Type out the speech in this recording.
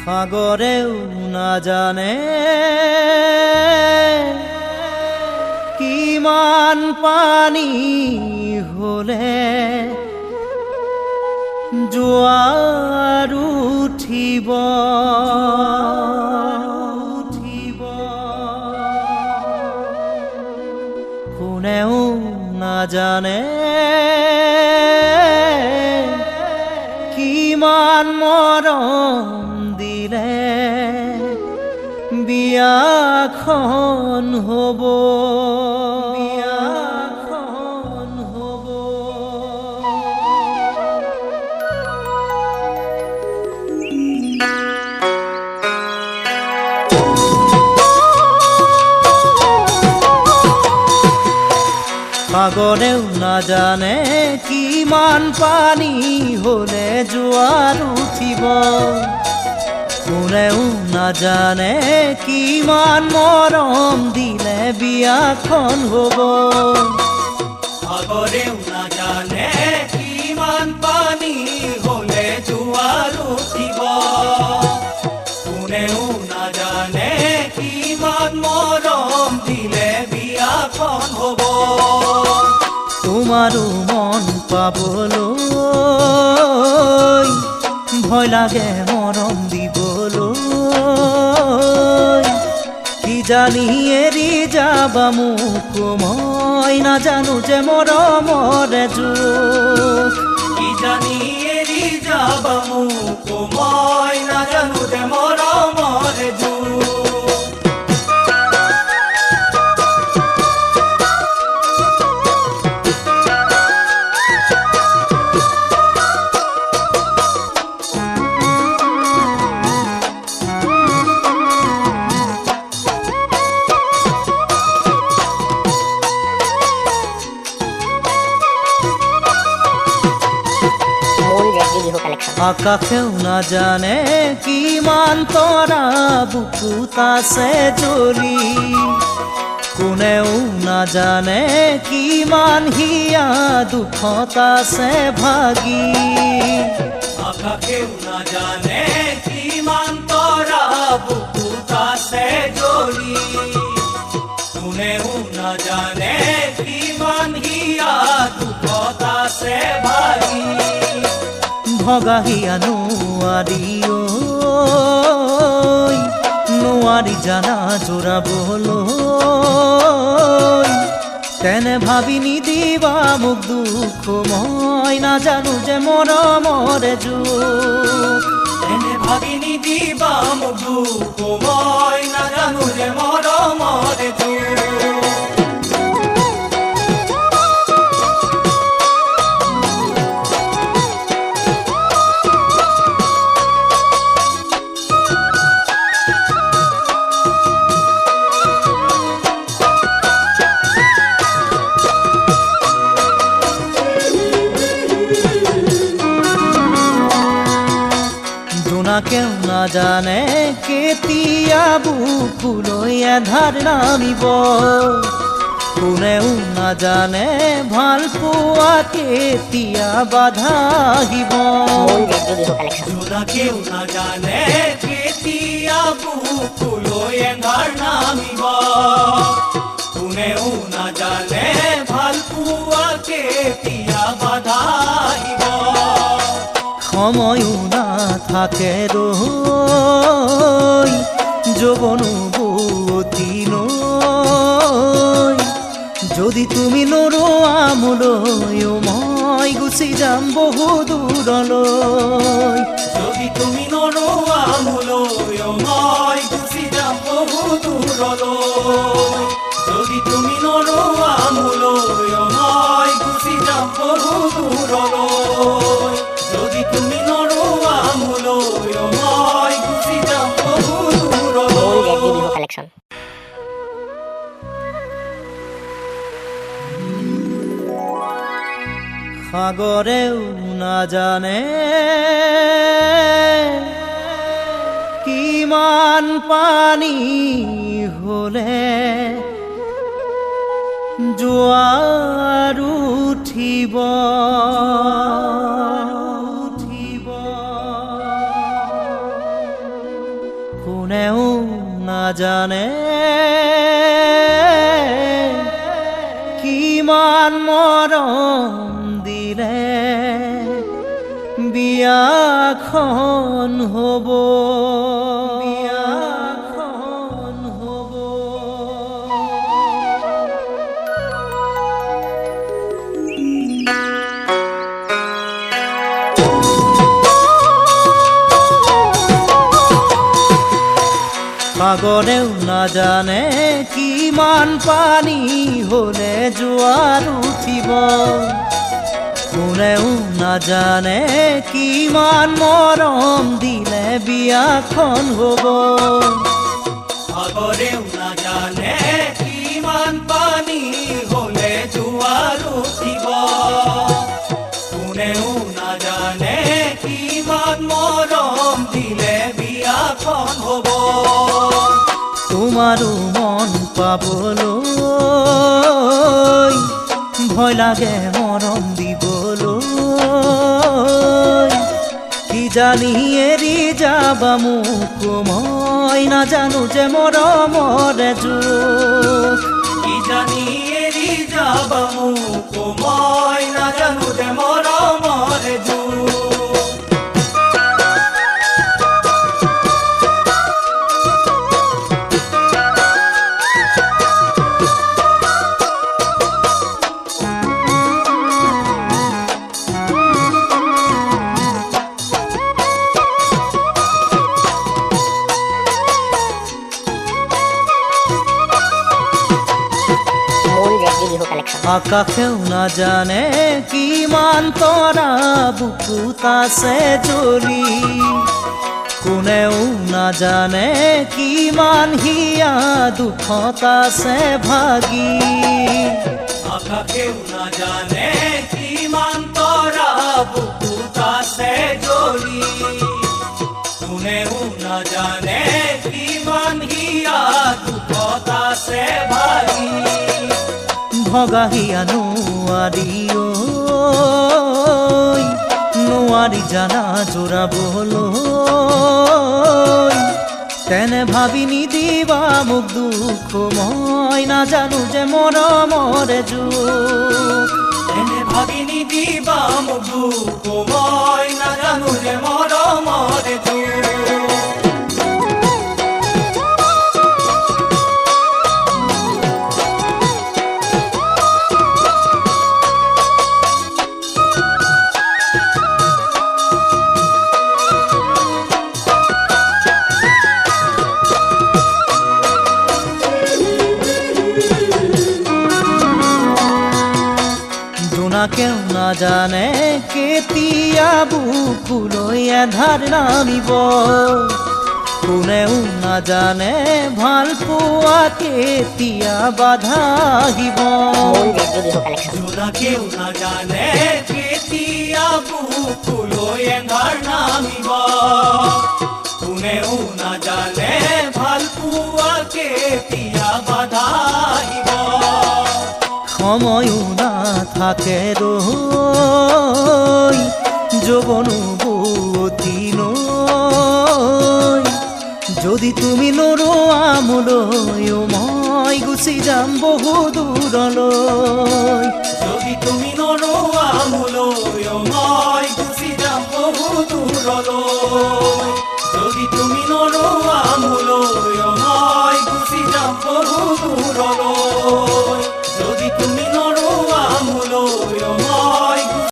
সাগৰেও না জানে কিমান পানী হলে জোৱাৰ উঠিব কোনেও নাজানে কিমান মৰম দিলে বিয়াখন হ'ব সাগৰেও নাজানে কিমান পানী হলে জোৱাৰ উঠিব কোনেও নাজানে কিমান মৰম দিলে বিয়াখন হ'ব সাগৰেও নাজানে কিমান পানী হলে জোৱাৰ উঠিব কোনেও নাজানে কিমান মৰম দিলে বিয়াখন হ'ব তোমাৰো মন পাবলৈ ভয় লাগে মৰম দিবলৈ কিজানি এৰি যাবা মোক মই নাজানো যে মৰমৰ জোখ কিজানি এৰি যাবা মোক মই নাজানো যে মৰমৰ জোখ আকাশেও নাজানে কিমান তৰা বুকুত আছে জ্বলি কোনেও নাজানে কিমান হিয়া দুখত আছে ভাগি আকাশেও নাজানে কিমান তৰা বুকুত আছে জ্বলি কোনেও নাজানে কিমান হিয়া দুখত আছে ভাগি ভগাহিয়া নোৱাৰি জানা জোৰাবলৈ তেনে ভাবি নিদিবা মোক দুখ মই নাজানো যে মৰমৰ জোখ তেনে ভাবি নিদিবা মোক দুখ মই নাজানো যে মৰমৰ জোখ কেউ নাজানে কেতিয়া বুকুলৈ এধাৰ নামিব কোনেও নাজানে ভাল পোৱা কেতিয়া বাধা আহিব কেউ নাজানে কেতিয়া বুকুলৈ এধাৰ নামিব কোনেও নাজানে ভাল পোৱা কেতিয়া বাধা আহিব সময়ো নাথাকে ৰৈ যৌৱনো বুৱতী নৈ যদি তুমি নোৰোৱা মোলৈ মই গুচি যাম বহু দূৰলৈ যদি তুমি নোৰোৱা মোলৈ মই গুচি যাম বহু দূৰলৈ যদি তুমি নোৰোৱা মোলৈ মই গুচি যাম বহু দূৰলৈ যদি তুমি নোৰোৱা মোলৈ মই গুচি যাম বহু দূৰলৈ সাগৰেও নাজানে কিমান পানী হলে জোৱাৰ উঠিব নাজানে কিমান মৰম দিলে বিয়াখন হ'ব বিয়াখন হ'ব সাগৰেও নাজানে কিমান পানী হ'লে জোৱাৰ উঠিব কোনেও নাজানে কিমান মৰম দিলে বিয়াখন হ'ব সাগৰেও নাজানে কিমান পানী হ'লে জোৱাৰ উঠিব কোনেও নাজানে কিমান মৰম দিলে বিয়াখন হ'ব তোমাৰো মন পাবলৈ ভয় লাগে মৰম দিবলৈ কি জানি এৰি যাবা মোক মই নাজানো যে মৰমৰ যুগ কি জানি এৰি যাবা মোক মই নাজানো যে মৰমৰ যুগ আকাশেও নাজানে কিমান তৰা বুকুত আছে জ্বলি কোনেও নাজানে কিমান হিয়া দুখত আছে ভাগি আকাশেও নাজানে কিমান তৰা বুকুত আছে জ্বলি কোনেও নাজানে কিমান হিয়া দুখত আছে ভাগি ভগাহিয়া নোৱাৰি জানা জোৰাবলৈ তেনে ভাবি নিদিবা মোক দুখ মই নাজানো যে মৰমৰ যুগ তেনে ভাবি নিদিবা মোক দুখ মই নাজানো যে মৰমৰ যুগ কেউ নাজানে কেতিয়া বুকুলৈ এধাৰ নামিব কোনেও নাজানে ভাল পোৱা কেতিয়া বাধা আহিব কেউ নাজানে কেতিয়া বুকুলৈ এধাৰ নামিব কোনেও নাজানে ভাল পোৱা কেতিয়া বাধা আহিব সময়ো নাথাকে ৰৈ যৌৱনো বুৱতী নৈ যদি তুমি নোৰোৱা মোলৈ মই গুচি যাম বহু দূৰলৈ যদি তুমি নোৰোৱা মোলৈ মই গুচি যাম বহু দূৰলৈ যদি তুমি নোৰোৱা মোলৈ